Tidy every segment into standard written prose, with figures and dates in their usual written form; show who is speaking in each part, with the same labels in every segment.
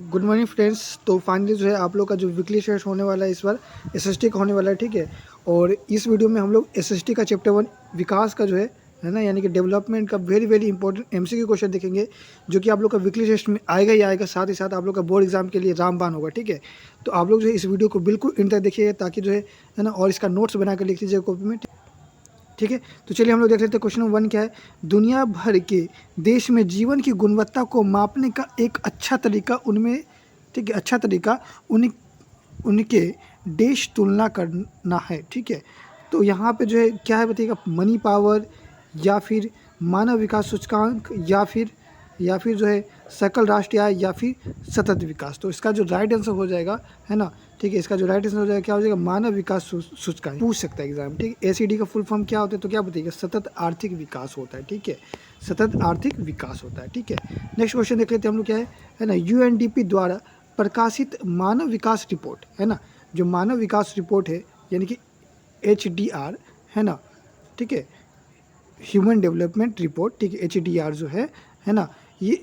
Speaker 1: Good morning friends. तो finally जो है आप लोग का जो वीकली टेस्ट होने वाला है इस बार एसएसटी का होने वाला है, ठीक है। और इस वीडियो में हम लोग एसएसटी का चैप्टर 1 विकास का जो है ना, यानी कि डेवलपमेंट का वेरी इंपॉर्टेंट एमसीक्यू क्वेश्चन देखेंगे, जो कि आप लोग का वीकली टेस्ट में आएगा ही आएगा। साथ ही साथ आप लोग का बोर्ड एग्जाम के लिए रामबाण होगा, ठीक है। तो आप लोग जो है इस वीडियो को बिल्कुल इन तक देखिएगा, ताकि जो है ना, और इसका नोट्स बना कर लिख लीजिएगा कॉपी में, ठीक है। तो चलिए हम लोग देख लेते हैं क्वेश्चन नंबर 1 क्या है। दुनिया भर के देश में जीवन की गुणवत्ता को मापने का एक अच्छा तरीका उनमें, ठीक है, अच्छा तरीका उनके देश तुलना करना है, ठीक है। तो यहाँ पे जो है क्या है बताइएगा, मनी पावर या फिर मानव विकास सूचकांक या फिर जो है सकल राष्ट्रीय आय या फिर सतत विकास। तो इसका जो राइट आंसर हो जाएगा, है ना, ठीक है, इसका जो राइट आंसर हो जाएगा क्या हो जाएगा, मानव विकास सूचकांक। पूछ सकता है एग्जाम, ठीक है। एसीडी का फुल फॉर्म क्या होता है, तो क्या बताइएगा, सतत आर्थिक विकास होता है, ठीक है। सतत आर्थिक विकास होता है, ठीक है। नेक्स्ट क्वेश्चन देख लेते हैं हम लोग क्या है ना। यूएनडीपी द्वारा प्रकाशित मानव विकास रिपोर्ट, है ना, जो मानव विकास रिपोर्ट है यानी कि एचडीआर, है ना, ठीक है, ह्यूमन डेवलपमेंट रिपोर्ट, ठीक है, एचडीआर जो है ना, ये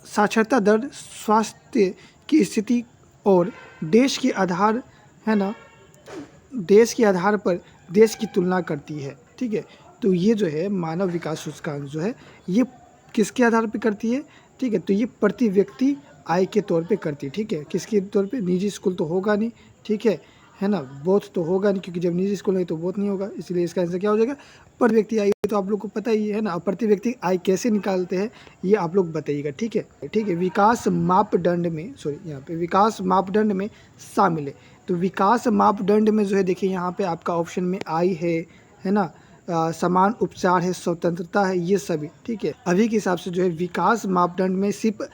Speaker 1: साक्षरता दर, स्वास्थ्य की स्थिति और देश के आधार, है ना, देश के आधार पर देश की तुलना करती है, ठीक है। तो ये जो है मानव विकास सूचकांक जो है, ये किसके आधार पर करती है, ठीक है। तो ये प्रति व्यक्ति आय के तौर पे करती है, ठीक है। किसके तौर पे, निजी स्कूल तो होगा नहीं, ठीक है ना, बोथ तो होगा नहीं, क्योंकि जब निजी स्कूल नहीं तो बोथ नहीं होगा, इसलिए इसका आंसर क्या हो जाएगा, प्रति व्यक्ति आय। तो आप लोग को पता ही है ना, प्रति व्यक्ति आय कैसे निकालते हैं ये आप लोग बताइएगा, ठीक है, ठीक है। विकास मापदंड में, सॉरी, यहाँ पे विकास मापदंड में शामिल है। तो विकास मापदंड में जो है देखिए, यहाँ पे आपका ऑप्शन में आय है ना, समान उपचार है, स्वतंत्रता है, ये सभी, ठीक है। अभी के हिसाब से जो है विकास मापदंड में सिर्फ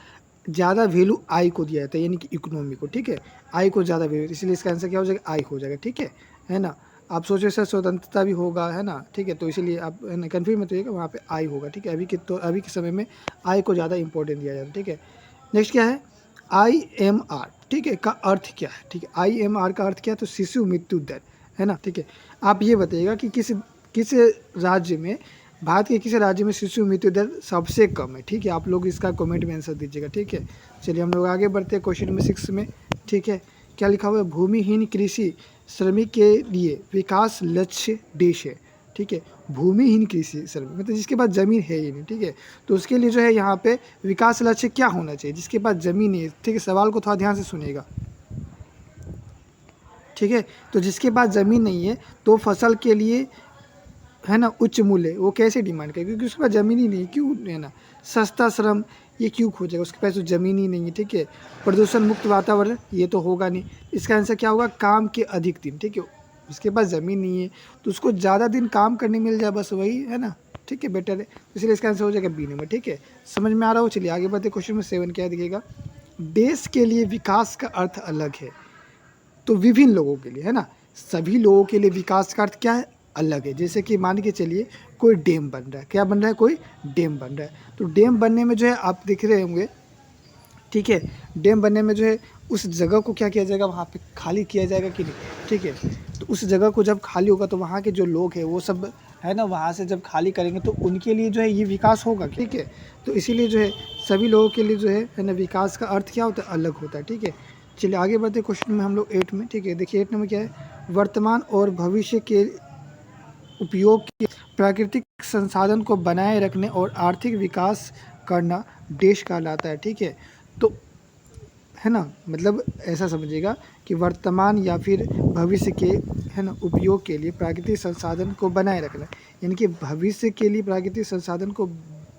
Speaker 1: ज़्यादा वैल्यू आई को दिया जाता है, यानी कि इकोनॉमी को, ठीक है, आई को ज़्यादा वैल्यू, इसलिए इसका आंसर क्या हो जाएगा, आई हो जाएगा, ठीक है ना। आप सोचे सर स्वतंत्रता भी होगा, है ना, ठीक है, तो इसीलिए आप कन्फ्यूज मत होइएगा, वहाँ पे आई होगा, ठीक है। अभी के समय में आई को ज़्यादा इंपॉर्टेंट दिया जाता है, ठीक है। नेक्स्ट क्या है, IMR, ठीक है, का अर्थ क्या है, ठीक है। IMR का अर्थ क्या है, तो शिशु मृत्यु दर, है ना, ठीक है। आप ये बताइएगा कि किस राज्य में, भारत के किसी राज्य में शिशु मृत्यु दर सबसे कम है, ठीक है। आप लोग इसका कमेंट में आंसर दीजिएगा, ठीक है। चलिए हम लोग आगे बढ़ते हैं क्वेश्चन नंबर 6 में, ठीक है। क्या लिखा हुआ है, भूमिहीन कृषि श्रमिक के लिए विकास लक्ष्य देश है, ठीक है। भूमिहीन कृषि श्रमिक मतलब जिसके पास ज़मीन है ही नहीं, ठीक है, तो उसके लिए जो है यहाँ पे विकास लक्ष्य क्या होना चाहिए, जिसके पास ज़मीन नहीं है, ठीक है। सवाल को थोड़ा ध्यान से सुनिएगा, ठीक है। तो जिसके पास ज़मीन नहीं है तो फसल के लिए, है ना, उच्च मूल्य वो कैसे डिमांड करे, क्योंकि उसके पास ज़मीन ही नहीं, क्यों, है ना। सस्ता श्रम ये क्यों खोजेगा, उसके पास तो ज़मीन ही नहीं है, ठीक है। प्रदूषण मुक्त वातावरण ये तो होगा नहीं, इसका आंसर क्या होगा, काम के अधिक दिन, ठीक है। उसके पास ज़मीन नहीं है तो उसको ज़्यादा दिन काम करने मिल जाए, बस वही, है ना, ठीक है, बेटर है, इसलिए इसका आंसर हो जाएगा बी नंबर, ठीक है। समझ में आ रहा हो। चलिए आगे बढ़ते, क्वेश्चन नंबर 7 क्या दिखेगा, देश के लिए विकास का अर्थ अलग है, तो विभिन्न लोगों के लिए, है ना, सभी लोगों के लिए विकास का अर्थ क्या है, अलग है। जैसे कि मान के चलिए कोई डैम बन रहा है, क्या बन रहा है, कोई डैम बन रहा है, तो डैम बनने में जो है आप देख रहे होंगे, ठीक है, डैम बनने में जो है उस जगह को क्या किया जाएगा, वहाँ पे खाली किया जाएगा कि नहीं, ठीक है। तो उस जगह को जब खाली होगा तो वहाँ के जो लोग हैं वो सब, है ना, वहाँ से जब खाली करेंगे तो उनके लिए जो है ये विकास होगा, ठीक है। तो इसीलिए जो है सभी लोगों के लिए जो है ना, विकास का अर्थ क्या होता है, अलग होता है, ठीक है। चलिए आगे बढ़ते क्वेश्चन में हम लोग 8 में, ठीक है। देखिए 8 नंबर क्या है, वर्तमान और भविष्य के उपयोग के प्राकृतिक संसाधन को बनाए रखने और आर्थिक विकास करना देश कहलाता है, ठीक है। तो है ना, मतलब ऐसा समझिएगा कि वर्तमान या फिर भविष्य के, है ना, उपयोग के लिए प्राकृतिक संसाधन को बनाए रखना, यानी कि भविष्य के लिए प्राकृतिक संसाधन को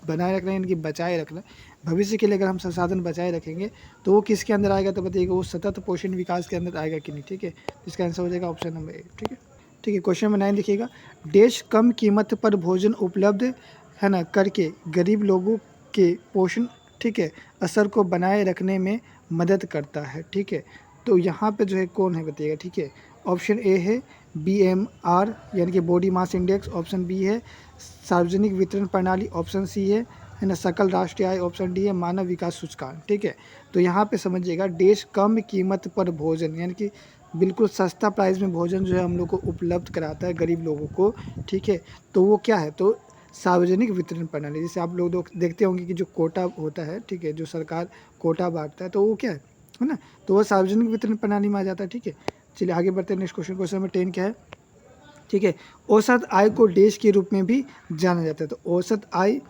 Speaker 1: बनाए रखना, यानी कि बचाए रखना। भविष्य के लिए अगर हम संसाधन बचाए रखेंगे तो वो किसके अंदर आएगा, तो बताइएगा वो सतत पोषण विकास के अंदर आएगा कि नहीं, ठीक है। इसका आंसर हो जाएगा ऑप्शन नंबर 1, ठीक है, ठीक है। क्वेश्चन नंबर 9 देखिएगा, देश कम कीमत पर भोजन उपलब्ध, है ना, करके गरीब लोगों के पोषण, ठीक है, असर को बनाए रखने में मदद करता है, ठीक है। तो यहाँ पे जो है कौन है बताइएगा, ठीक है। ऑप्शन ए है BMR यानी कि body mass index, option B है सार्वजनिक वितरण प्रणाली, ऑप्शन सी है ना, सकल राष्ट्रीय आय, ऑप्शन डी है मानव विकास सूचकांक, ठीक है। तो यहाँ पे समझिएगा, देश कम कीमत पर भोजन, यानी कि बिल्कुल सस्ता प्राइस में भोजन जो है हम लोग को उपलब्ध कराता है गरीब लोगों को, ठीक है। तो वो क्या है, तो सार्वजनिक वितरण प्रणाली। जैसे आप लोग देखते होंगे कि जो कोटा होता है, ठीक है, जो सरकार कोटा बांटता है, तो वो क्या है ना, तो वो सार्वजनिक वितरण प्रणाली में आ जाता है, ठीक है। चलिए आगे बढ़ते हैं। नेक्स्ट क्वेश्चन नंबर 10 क्या है, ठीक है। औसत आय को देश के रूप में भी जाना जाता है। तो औसत आय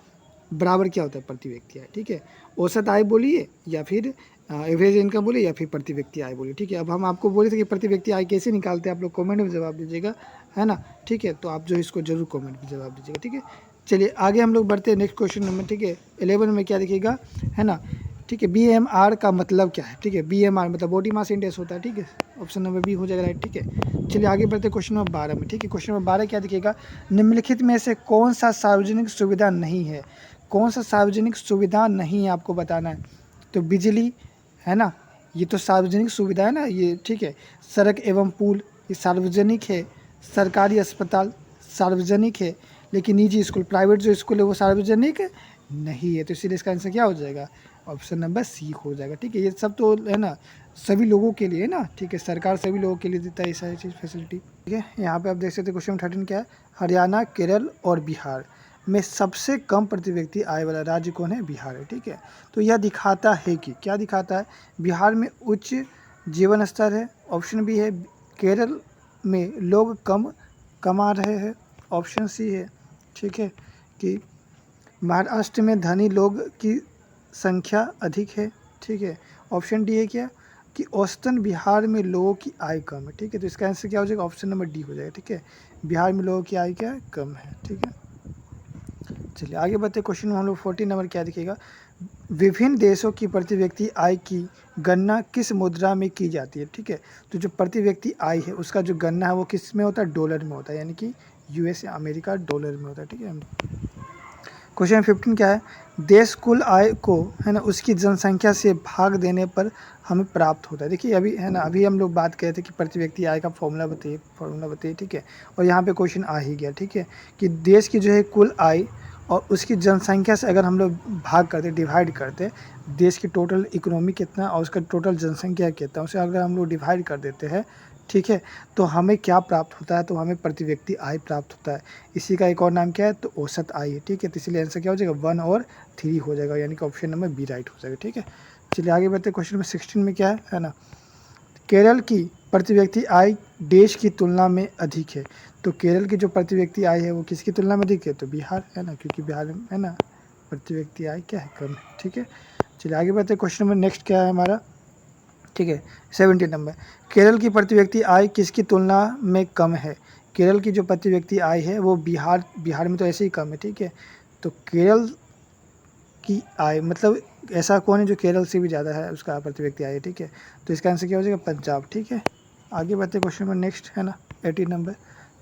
Speaker 1: बराबर क्या होता है, प्रति व्यक्ति आय, ठीक है। औसत आय बोलिए या फिर एवरेज इनकम बोलिए या फिर प्रति व्यक्ति आय बोलिए, ठीक है। अब हम आपको बोले थे कि प्रति व्यक्ति आय कैसे निकालते हैं, आप लोग कमेंट में जवाब दीजिएगा, है ना, ठीक है। तो आप जो इसको जरूर कमेंट में जवाब दीजिएगा, ठीक है। चलिए आगे हम लोग बढ़ते हैं नेक्स्ट क्वेश्चन नंबर, ठीक है, 11 में क्या दिखेगा, है ना, ठीक है। BMR का मतलब क्या है, ठीक है। BMR मतलब बॉडी मास इंडेक्स होता है, ठीक है। ऑप्शन नंबर बी हो जाएगा राइट, ठीक है। चलिए आगे बढ़ते हैं क्वेश्चन नंबर 12 में, ठीक है। क्वेश्चन नंबर 12 क्या दिखेगा, निम्नलिखित में से कौन सा सार्वजनिक सुविधा नहीं है, कौन सा सार्वजनिक सुविधा नहीं है आपको बताना है। तो बिजली, है ना, ये तो सार्वजनिक सुविधा है ना ये, ठीक है। सड़क एवं पुल ये सार्वजनिक है। सरकारी अस्पताल सार्वजनिक है, लेकिन निजी स्कूल, प्राइवेट जो स्कूल है वो सार्वजनिक नहीं है। तो इसीलिए इसका आंसर क्या हो जाएगा, ऑप्शन नंबर सी हो जाएगा, ठीक है। ये सब तो है ना सभी लोगों के लिए है ना, ठीक है। सरकार सभी लोगों के लिए देता है ये सारी चीज़ फैसिलिटी, ठीक है। यहाँ पे आप देख सकते हैं क्वेश्चन 13 क्या है, हरियाणा, केरल और बिहार में सबसे कम प्रति व्यक्ति आय वाला राज्य कौन है, बिहार है, ठीक है। तो यह दिखाता है कि क्या दिखाता है, बिहार में उच्च जीवन स्तर है। ऑप्शन बी है केरल में लोग कम कमा रहे हैं। ऑप्शन सी है, ठीक है, कि महाराष्ट्र में धनी लोग की संख्या अधिक है, ठीक है। ऑप्शन डी है क्या, कि औसतन बिहार में लोगों की आय कम है, ठीक है। तो इसका आंसर क्या हो जाएगा, ऑप्शन नंबर डी हो जाएगा, ठीक है। बिहार में लोगों की आय क्या है, कम है, ठीक है। चलिए आगे बढ़ते क्वेश्चन में हम लोग 14 नंबर क्या दिखेगा, विभिन्न देशों की प्रति व्यक्ति आय की गणना किस मुद्रा में की जाती है, ठीक है। तो जो प्रति व्यक्ति आय है उसका जो गणना है वो किस में होता है, डॉलर में होता है, यानी कि US अमेरिका डॉलर में होता है, ठीक है। क्वेश्चन 15 क्या है, देश कुल आय को, है ना, उसकी जनसंख्या से भाग देने पर हमें प्राप्त होता है। देखिए अभी, है ना, अभी हम लोग बात कर रहे थे कि प्रति व्यक्ति आय का फॉर्मूला बताइए, ठीक है। और यहाँ पे क्वेश्चन आ ही गया, ठीक है, कि देश की जो है कुल आय और उसकी जनसंख्या से अगर हम लोग भाग करते, डिवाइड करते, देश की टोटल इकोनॉमी कितना और उसका टोटल जनसंख्या कितना, उसे अगर हम लोग डिवाइड कर देते हैं, ठीक है, तो हमें क्या प्राप्त होता है, तो हमें प्रति व्यक्ति आय प्राप्त होता है। इसी का एक और नाम क्या है, तो औसत आय है, ठीक है। तो इसलिए आंसर क्या हो जाएगा, 1 और 3 हो जाएगा, यानी कि ऑप्शन नंबर बी राइट हो जाएगा, ठीक है। चलिए आगे बढ़ते क्वेश्चन नंबर 16 में क्या है ना, केरल की प्रति व्यक्ति आय देश की तुलना में अधिक है। तो केरल की जो प्रति व्यक्ति आय है वो किसकी तुलना में अधिक है, तो बिहार, है ना, क्योंकि बिहार में, है ना, प्रति व्यक्ति आय क्या है, कम है, ठीक है। चलिए आगे बढ़ते क्वेश्चन नंबर नेक्स्ट क्या है हमारा, ठीक है, 17 नंबर, केरल की प्रति व्यक्ति आय किसकी तुलना में कम है। केरल की जो प्रति व्यक्ति आय है वो बिहार में तो ऐसे ही कम है, ठीक है। तो केरल की आय मतलब ऐसा कौन है जो केरल से भी ज़्यादा है उसका प्रति व्यक्ति आय, ठीक है। तो इसका आंसर क्या हो जाएगा, पंजाब, ठीक है। आगे बढ़ते क्वेश्चन नंबर नेक्स्ट, है ना, 18 नंबर,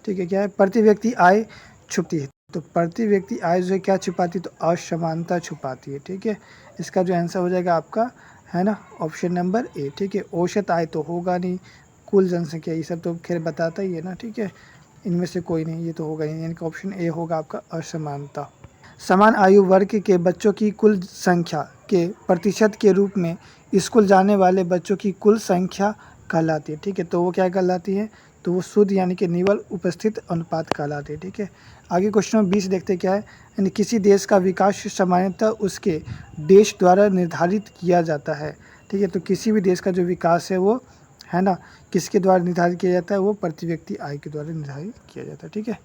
Speaker 1: ठीक है, क्या है, प्रति व्यक्ति आय छुपती है। तो प्रति व्यक्ति आय जो है क्या छुपाती है, तो असमानता छुपाती है, ठीक है। इसका जो आंसर हो जाएगा आपका, है ना, ऑप्शन नंबर ए, ठीक है। औसत आय तो होगा नहीं, कुल जनसंख्या ये सब तो खैर बताता ही है ना, ठीक है। इनमें से कोई नहीं, ये तो होगा नहीं, यानी कि ऑप्शन ए होगा आपका असमानता। समान आयु वर्ग के बच्चों की कुल संख्या के प्रतिशत के रूप में स्कूल जाने वाले बच्चों की कुल संख्या कहलाती है, ठीक है। तो वो क्या कहलाती है, तो वो शुद्ध यानी कि निवल उपस्थित अनुपात कहलाती है, ठीक है। आगे क्वेश्चन नंबर 20 देखते क्या है, यानी किसी देश का विकास सामान्यतः उसके देश द्वारा निर्धारित किया जाता है, ठीक है। तो किसी भी देश का जो विकास है वो, है ना, किसके द्वारा निर्धारित किया जाता है, वो प्रति व्यक्ति आय के द्वारा निर्धारित किया जाता है, ठीक है,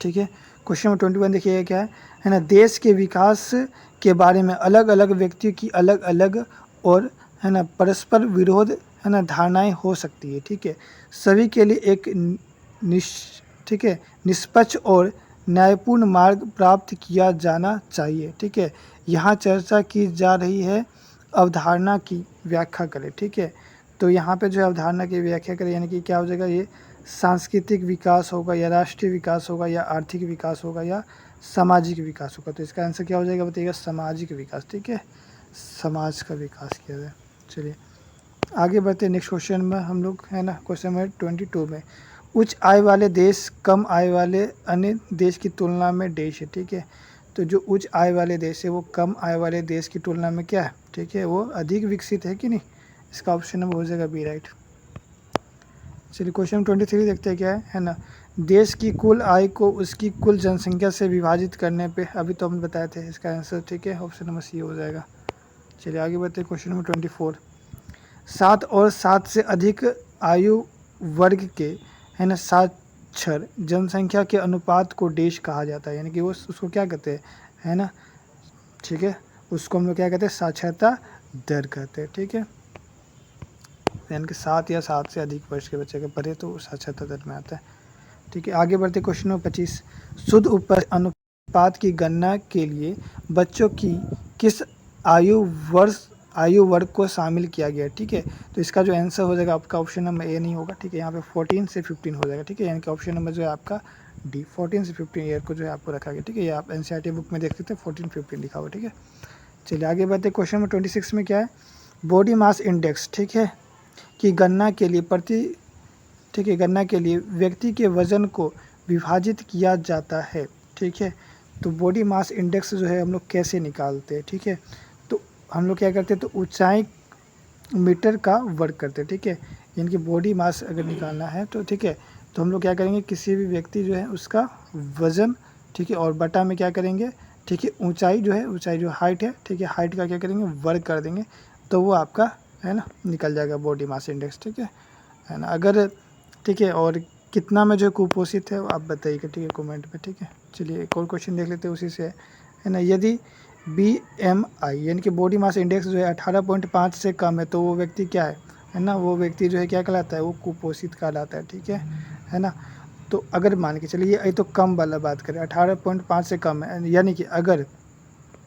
Speaker 1: ठीक है। क्वेश्चन नंबर 21 देखिए क्या है ना, देश के विकास के बारे में अलग अलग व्यक्तियों की अलग अलग और, है ना, परस्पर विरोध, है ना, धारणाएं हो सकती है, ठीक है। सभी के लिए एक ठीक है, निष्पक्ष और न्यायपूर्ण मार्ग प्राप्त किया जाना चाहिए, ठीक है। यहाँ चर्चा की जा रही है अवधारणा की व्याख्या करें, ठीक है। तो यहाँ पे जो है अवधारणा की व्याख्या करें, यानी कि क्या हो जाएगा, ये सांस्कृतिक विकास होगा या राष्ट्रीय विकास होगा या आर्थिक विकास होगा या सामाजिक विकास होगा। तो इसका आंसर क्या हो जाएगा, बताइएगा, सामाजिक विकास, ठीक है, समाज का विकास किया जाए। चलिए आगे बढ़ते हैं नेक्स्ट क्वेश्चन में हम लोग, है ना, क्वेश्चन नंबर 22 में, उच्च आय वाले देश कम आय वाले अन्य देश की तुलना में देश है, ठीक है। तो जो उच्च आय वाले देश है वो कम आय वाले देश की तुलना में क्या है, ठीक है, वो अधिक विकसित है कि नहीं। इसका ऑप्शन नंबर हो जाएगा बी राइट। चलिए क्वेश्चन 23 देखते हैं क्या है ना, देश की कुल आय को उसकी कुल जनसंख्या से विभाजित करने पे, अभी तो हमने बताए थे इसका आंसर, ठीक है, ऑप्शन नंबर सी हो जाएगा। चलिए आगे बढ़ते हैं, क्वेश्चन नंबर 24। 7 और 7 से अधिक आयु वर्ग के, है ना, साक्षर जनसंख्या के अनुपात को देश कहा जाता है, यानी कि वो उसको क्या कहते हैं, है ना, ठीक है, उसको हम लोग क्या कहते हैं, साक्षरता दर कहते हैं, ठीक है, यानी कि 7 या 7 से अधिक वर्ष के बच्चे का पढ़े तो साक्षरता दर में आता है, ठीक है। आगे बढ़ते क्वेश्चन नंबर 25। शुद्ध उपज अनुपात की गणना के लिए बच्चों की किस आयु वर्ग को शामिल किया गया, ठीक है। तो इसका जो आंसर हो जाएगा आपका ऑप्शन नंबर ए नहीं होगा, ठीक है, यहाँ पे 14 से 15 हो जाएगा, ठीक है, यानी कि ऑप्शन नंबर जो है आपका डी, 14 से 15 ईयर को जो है आपको रखा गया, ठीक है। ये आप एनसीईआरटी बुक में देख सकते हैं 14-15 लिखा हुआ, ठीक है। चलिए आगे बढ़ते क्वेश्चन नंबर 26 में क्या है, बॉडी मास इंडेक्स, ठीक है, की गणना के लिए गणना के लिए व्यक्ति के वजन को विभाजित किया जाता है, ठीक है। तो बॉडी मास इंडेक्स जो है हम लोग कैसे निकालते हैं, ठीक है, तो हम लोग क्या करते हैं, तो ऊंचाई मीटर का वर्ग करते हैं, ठीक है, यानी कि बॉडी मास अगर निकालना है तो, ठीक है, तो हम लोग क्या करेंगे, किसी भी व्यक्ति जो है उसका वजन, ठीक है, और बटा में क्या करेंगे, ठीक है, ऊंचाई जो हाइट है, ठीक है, हाइट का क्या करेंगे, वर्ग कर देंगे, तो वो आपका, है ना, निकल जाएगा बॉडी मास इंडेक्स, ठीक है ना। अगर, ठीक है, और कितना में जो कुपोषित है वो आप बताइएगा, ठीक है, कमेंट में, ठीक है। चलिए एक और क्वेश्चन देख लेते हैं उसी से, है ना। यदि BMI यानी कि बॉडी मास इंडेक्स जो है 18.5 से कम है तो वो व्यक्ति क्या है ना, वो व्यक्ति जो है क्या कहलाता है, वो कुपोषित कहलाता है, ठीक है ना। तो अगर मान के चलिए ये तो कम वाला बात करें, 18.5 से कम है, यानी कि अगर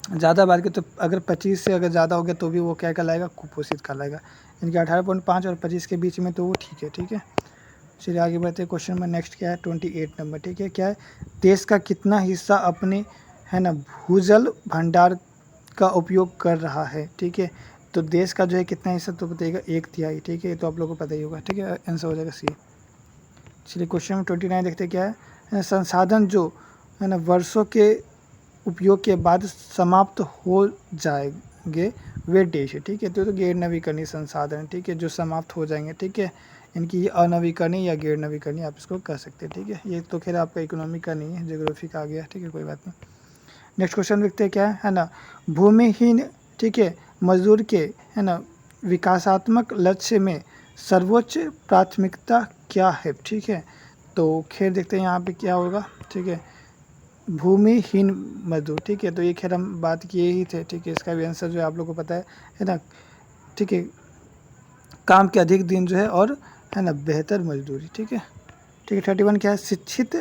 Speaker 1: ज़्यादा बात करें तो अगर 25 से अगर ज़्यादा हो गया तो भी वो क्या कहलाएगा, कुपोषित कहलाएगा, यानी कि 18.5 और 25 के बीच में तो वो ठीक है। चलिए आगे बढ़ते हैं, क्वेश्चन नंबर नेक्स्ट क्या है, 28 नंबर, ठीक है, क्या है, देश का कितना हिस्सा अपने, है ना, भूजल भंडार का उपयोग कर रहा है, ठीक है। तो देश का जो है कितना हिस्सा, तो बताइएगा 1/3, ठीक है, तो आप लोगों को पता ही होगा, ठीक है, आंसर हो जाएगा सी। चलिए क्वेश्चन नंबर 29 देखते हैं, क्या है, संसाधन जो, है ना, वर्षों के उपयोग के बाद समाप्त हो जाएंगे वे देश है, ठीक है। तो गैर नवीकरणीय संसाधन, ठीक है, जो समाप्त हो जाएंगे, ठीक है, इनकी ये अनवीकरणीय या गैर नवीकरणीय आप इसको कह सकते हैं, ठीक है। ये तो खैर आपका इकोनॉमी का नहीं है, ज्योग्राफी का आ गया, ठीक है, कोई बात नहीं। नेक्स्ट क्वेश्चन देखते हैं, क्या है ना, भूमिहीन, ठीक है, मजदूर के, है ना, विकासात्मक लक्ष्य में सर्वोच्च प्राथमिकता क्या है, ठीक है। तो खैर देखते हैं यहाँ पे क्या होगा, ठीक है, भूमिहीन मजदूर, ठीक है, तो ये खैर हम बात किए ही थे, ठीक है, इसका भी आंसर जो है आप लोगों को पता है ना, ठीक है, काम के अधिक दिन जो है और, है ना, बेहतर मजदूरी, ठीक है। 31 क्या है, शिक्षित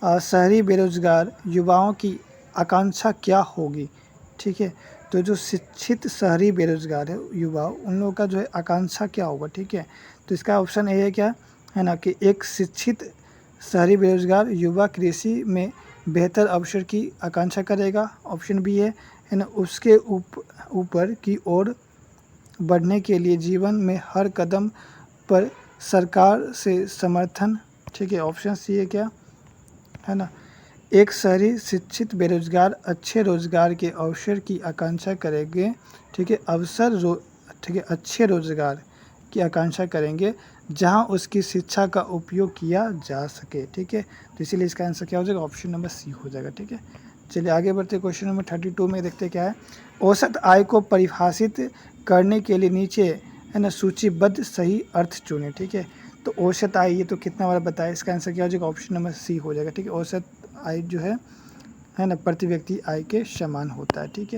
Speaker 1: शहरी बेरोजगार युवाओं की आकांक्षा क्या होगी, ठीक है। तो जो शिक्षित शहरी बेरोजगार है युवा, उन लोगों का जो है आकांक्षा क्या होगा, ठीक है। तो इसका ऑप्शन ए है, क्या है ना, कि एक शिक्षित शहरी बेरोजगार युवा कृषि में बेहतर अवसर की आकांक्षा करेगा, ऑप्शन बी है ना, उसके ऊपर की ओर बढ़ने के लिए जीवन में हर कदम पर सरकार से समर्थन, ठीक है, ऑप्शन सी है, क्या है ना, एक शहरी शिक्षित बेरोजगार अच्छे रोजगार के अवसर की आकांक्षा करेंगे, ठीक है, ठीक है, अच्छे रोजगार की आकांक्षा करेंगे जहां उसकी शिक्षा का उपयोग किया जा सके, ठीक है। तो इसीलिए इसका आंसर क्या हो जाएगा, ऑप्शन नंबर सी हो जाएगा, ठीक है। चलिए आगे बढ़ते क्वेश्चन नंबर 32 में देखते क्या है, औसत आय को परिभाषित करने के लिए नीचे, है ना, सूचीबद्ध सही अर्थ चुनें, ठीक है। तो औसत आय ये तो कितना बार बताया, इसका आंसर क्या हो जाएगा, ऑप्शन नंबर सी हो जाएगा, ठीक है। औसत आय जो है ना, प्रति व्यक्ति आय के समान होता है, ठीक है।